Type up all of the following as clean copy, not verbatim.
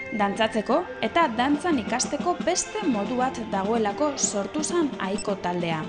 Dantzatzeko eta dantzan ikasteko beste modu bat dagoelako sortu zen Aiko taldea.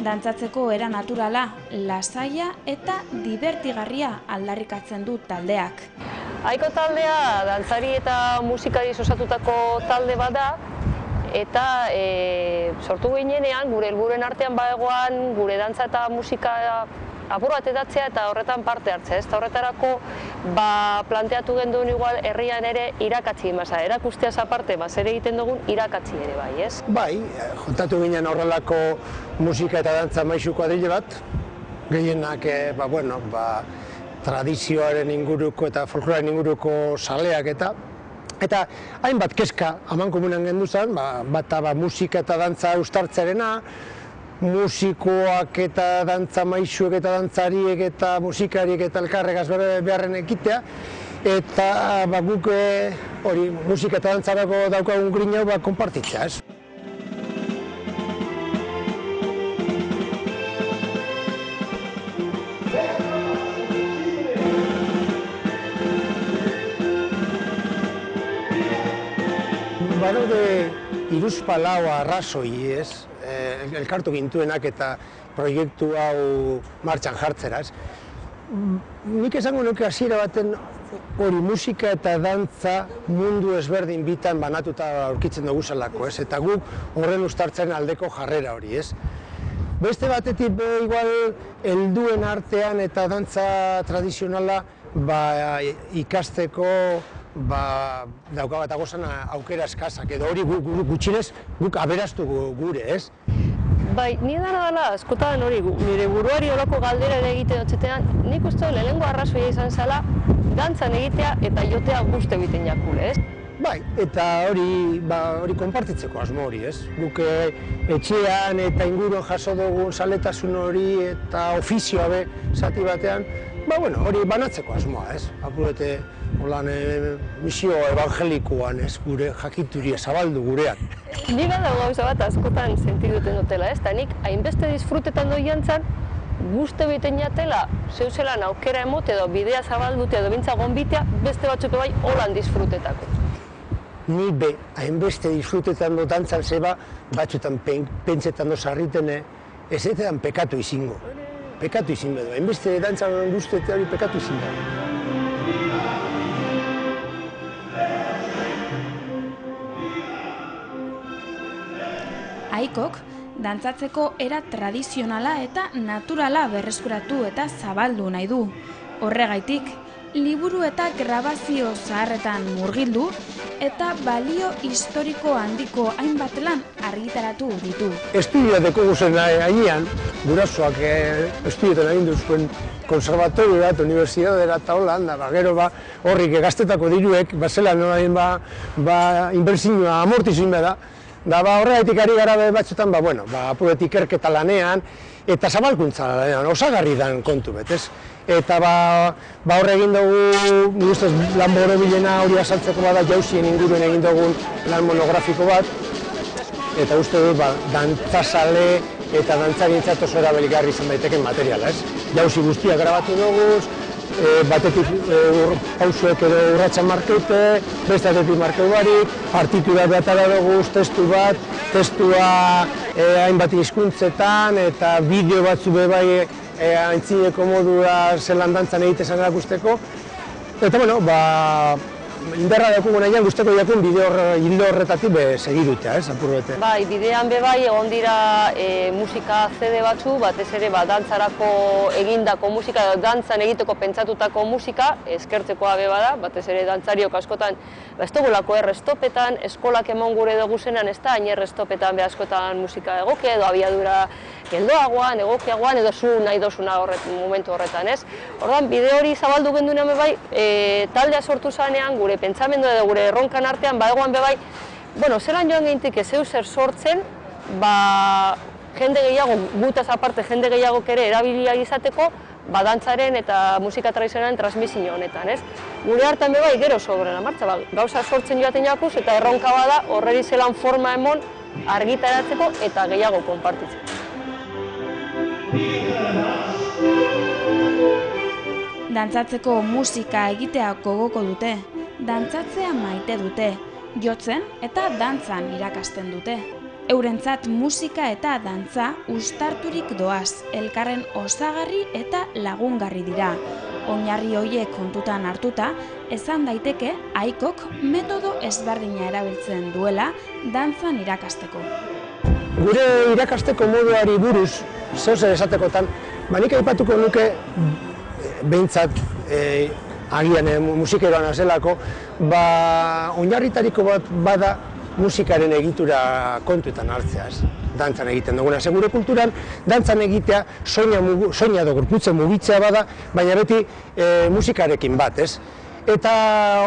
Dantzatzeko era naturala, lasaia eta dibertigarria aldarrikatzen du taldeak. Aiko taldea dantzari eta musikari osatutako talde bat da, eta sortu ginenean gure helburuen artean baegoan gure dantza eta musika apur bat edatzea eta horretan parte hartzea. Eta horretarako planteatu genduen igual herrian ere irakatsi masa, erakusteaz aparte, zer egiten dugun irakatsi ere bai, ez? Bai, juntatu ginen horrelako musika eta dantza maisuko adile bat, gehienak, tradizioaren inguruko eta folklorearen inguruko saleak eta hainbat kezka amankomunean genduzan, bata musika eta dantza uztartzearena, musikoak eta dantza maisuek eta dantzariek eta musikariek eta elkarregaz beharren ekitea, eta guk hori musika eta dantzarako daukagun grin hau konpartitzea, ez? Badaude hiruzpalau arrazoi, ez? Elkartu gintuenak eta proiektu hau martxan jartzera, ez? Nik esango nuke hasiera baten hori musika eta dantza mundu ezberdin bitan banatuta aurkitzen dugu zelako, ez? Eta guk horren uztartzen aldeko jarrera hori, ez? Beste batetik igual helduen artean eta dantza tradizionala ikasteko dauka bat agozan aukera eskazak, edo hori gutxinez guk aberastu gure, ez? Bai, ni dela askotan hori, nire buruari olako galdera ere egiten dutxetean, nik uste lehenengo arrazoia izan zela dantzan egitea eta jotea guzti egiten jakule, ez? Bai, eta hori konpartitzeko asmo hori, ez? Guk etxean eta inguruan jaso dugun zaletasun hori eta ofizioa be zati batean, hori banatzeko asmoa, ez? Apurete misio evangelikoan, ez? Gure jakituria zabaldu gurean. Nik dago gauza bat askotan sentiduten dutela, ez? Eta nik hainbeste disfrutetan doi jantzan, guzti egiten jatela, zeuzelan aukera emote edo bidea zabaldute edo bintza gonbitea, beste batzuk bai holan disfrutetako. Ni hainbeste disfrutetan dut dantzan zeba, batzutan pentsetan do sarriten, ezetan pekatu izingo. Pekatu izin bedo, hainbeste dantzan guztetea hori pekatu izin da. Aikok, dantzatzeko era tradizionala eta naturala berreskuratu eta zabaldu nahi du. Horregaitik, liburu eta grabazio zaharretan murgildu eta balio historiko handiko hainbat lan argitaratu ditu. Estudioa dekogu zen hainean, gurasoak estudioetan egin duzuen konservatorio bat, unibertsitatera eta holan, gero horrik gaztetako diruek, zelan inbertsioa amortizu inbeda, horregaitik ari gara batzutan, apuret ikerketa lanean, eta zabalkuntza lanean, osagarri dan kontu betez. Eta horre egin dugu, nire ustez lan borobilena hori azaltzeko bada jauzien inguruen egin dugun lan monografiko bat, eta uste dut dantzazale eta dantzarientzat oso erabeligarri izan daiteken materiala, ez? Jauzi guztiak grabatu dugu, batetik pausuek edo urratxan markeute, bestatetik markeu barik, partitura behatara dugu, testu bat, testua hainbat hizkuntzetan eta bideo batzu bebai aintzineko modua zelan dantzan egitezen erakusteko. Eta, indarra dakugu nahian guzteko jakun bideo horretatik segidutea, apur bete. Bai, bidean bebai egon dira musika CD batzu, batez ere dantzarako egindako musika, dantzan egiteko pentsatutako musika, eskertzekoa bada, batez ere dantzariok askotan, ez dugulako errestopetan, eskolak emon gure dugu zenan, ez da, hain errestopetan askotan musika egokia edo abiadura geldoagoan, egokiagoan, edo zu nahi dozuna momentu horretan, ez? Orduan, bideo hori zabaldu gendunean bebai, taldea sortu zanean, gure pentsamendu edo gure erronkan artean, egoan bebai, zelan joan gehintik ez zer sortzen, jende gehiago, gutaz aparte jende gehiago ere erabilia izateko, dantzaren eta musika tradizionalen transmisio honetan, ez? Gure hartan bebai, gero sobrena martza, gauza sortzen joaten jakuz, eta erronka bada horreri zelan forma emon argitaratzeko eta gehiago konpartitzeko. Dantzatzeko musika egitea gogoko dute, dantzatzea maite dute, jotzen eta dantzan irakasten dute. Eurentzat musika eta dantza uztarturik doaz, elkarren osagarri eta lagungarri dira. Oinarri horiek kontutan hartuta, esan daiteke Aikok metodo ezberdina erabiltzen duela dantzan irakasteko. Gure irakasteko moduari buruz, zeuzer esatekotan, nik aipatuko nuke behintzat agian musikeroan azelako, oinarritariko bat bada musikaren egitura kontuetan hartzea, dantzan egiten duguna. Gure kulturan, dantzan egitea soina edo gorputzen mugitzea bada, baina beti musikarekin bat, ez? Eta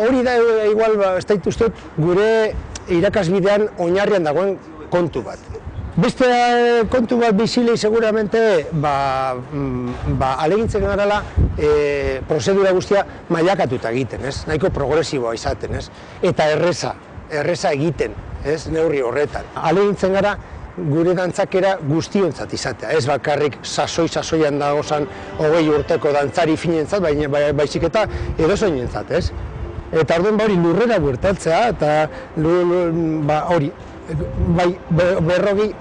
hori da, igual, ez daituztot, gure irakasbidean oinarrian dagoen kontu bat. Beste kontu bat bizilei seguramente alegintzen garala prozedura guztia mailakatuta egiten, nahiko progresiboa izaten, eta erreza egiten, neurri horretan. Alegintzen gara gure dantzakera guztiontzat izatea, ez bakarrik sasoian dagozan 20 urteko dantzari finentzat, baizik eta edozoinentzat, ez? Eta orduan hori lurrera buertatzea, eta hori, berrogei,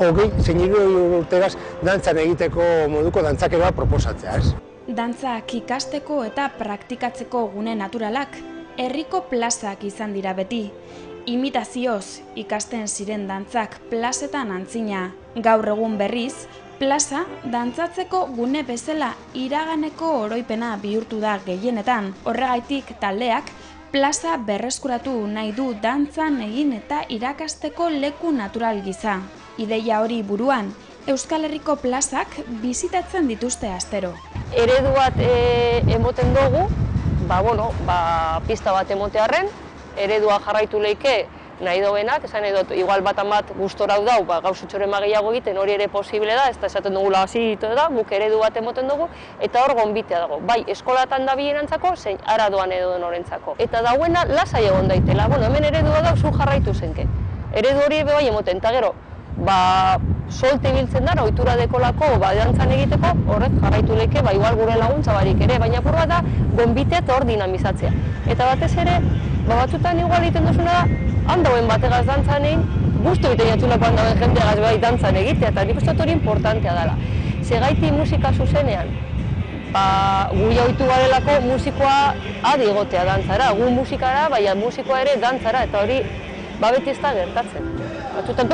zein urtegaz dantzan egiteko moduko dantzakeroa proposatzea, ez? Dantzak ikasteko eta praktikatzeko gune naturalak herriko plazak izan dira beti. Imitazioz ikasten ziren dantzak plazetan antzina. Gaur egun berriz, plaza dantzatzeko gune bezala iraganeko oroipena bihurtu da gehienetan. Horregaitik taldeak plaza berreskuratu nahi du dantzan egin eta irakasteko leku natural gisa. Ideia hori buruan, Euskal Herriko plazak bizitatzen dituzte astero. Eredu bat emoten dugu, pista bat emotearren, eredua jarraitu leike nahi dobenak, esan edot, igual batan bat gustorau dau, gauzutxoren gehiago egiten hori ere posible da, ez da esaten dugula hasi da, guk eredu bat emoten dugu, eta hor gonbitea dago, bai eskolatan da bienantzako, zein aradoan edo denorentzako. Eta dauena lasai egon daitela, hemen eredua da, zu jarraitu zenke. Eredu hori bai emoten, eta gero, solte ibiltzen dara, ohitura dekolako, dantzan egiteko, horrek jarraitu leke, igual gure laguntza barik ere, baina purra da, gonbitea eta hor dinamizatzea. Eta batez ere, batzutan igual egiten duzuna da, handauen bategaz dantzan egin, guztu egiten jatxulako handauen jendeagaz bai dantzan egitea, eta nik uste hori importantea dela. Zegaiti musika zuzenean, gu jautu garelako musikoa adi egotea dantzara, gu musikara, baina musikoa ere dantzara, eta hori beti ez da gertatzen. Batzutan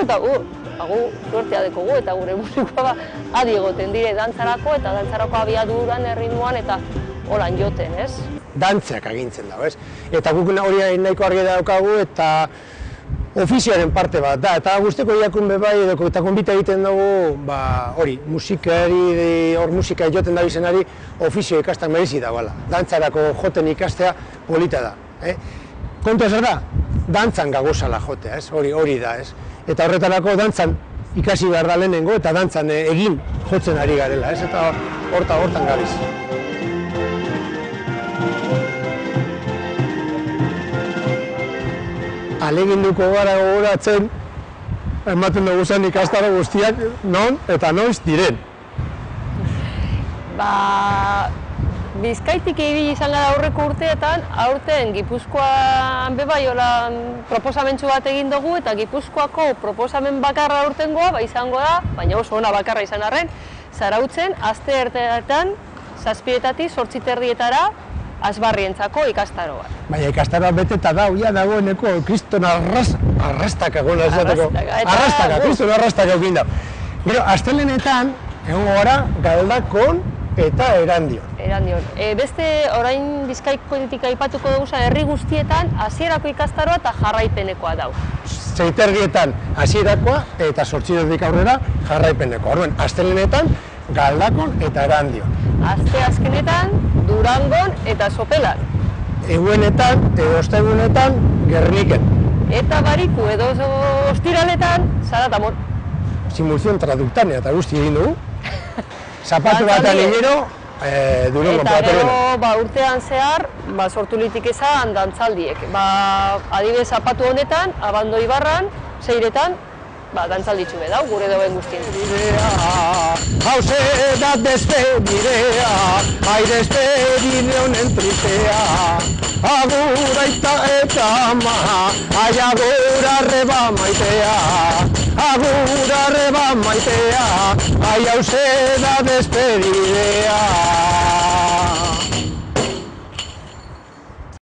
eta gu suertea dekogu eta gure musikoa adi egoten dire dantzarako eta dantzarako abiaduran, erritmoan eta holan joten, ez? Dantzeak agintzen dago, ez? Eta guk hori nahiko argi daukagu eta ofizioaren parte bat da, eta guzteko jakun bebai eta konbita egiten dugu, hori, musikari, hor musika joten da bizenari, ofizio ikastak merezi dagoela. Dantzarako joten ikastea polita da. Kontua zer da? Dantzan gagozala jotea, ez? Hori da, ez? Eta horretarako dantzan ikasi behar da lehenengo eta dantzan egin jotzen ari garela, ez? Eta hortan gabiz. Aleginduko gara gogoratzen, ematen dugu zen ikastaro guztiak non eta noiz diren. Bizkaitik ibili izan gara aurreko urteetan, aurten Gipuzkoan bebaiola proposamentsu bat egin dugu eta Gipuzkoako proposamen bakarra aurtengoa izango da, baina oso ona bakarra izan arren, Zarautzen, aste erteetan, 7:00 8:30 Asbarrientzako ikastaro bat. Baina ikastaroa beteta da, dagoeneko kriston arrastaka gola esateko. Kriston arrastaka egin da. Gero, astelenetan, egongo gara Galdakon eta Erandion. Beste, orain Bizkaikotik aipatuko dugu herri guztietan, hasierako ikastaroa eta jarraipenekoa dau. 7:30 hasierakoa eta 8:00 aurrera jarraipenekoa. Orduan, astelenetan Galdakon eta Erandion. Aste azkenetan, Durangon eta Sopelan. Egunetan, edo ostegunetan, Gerniken. Eta Bariku edo ostiraletan, Zaratamon. Simulzion traduktanea eta guzti egin dugu. Zapatu bat alinero, Durangon platerena. Eta gero, urtean zehar, sortu litik ezan dantzaldiek. Adibidez, zapatu honetan, Abando Ibarran, Seiretan, dantzalditxu bedau, gure dauen guztien. Hauze da despedirea, ai despedire honen tristea. agur aita eta ama, ai agur arreba maitea, agur arreba maitea, ai hause da despedidea.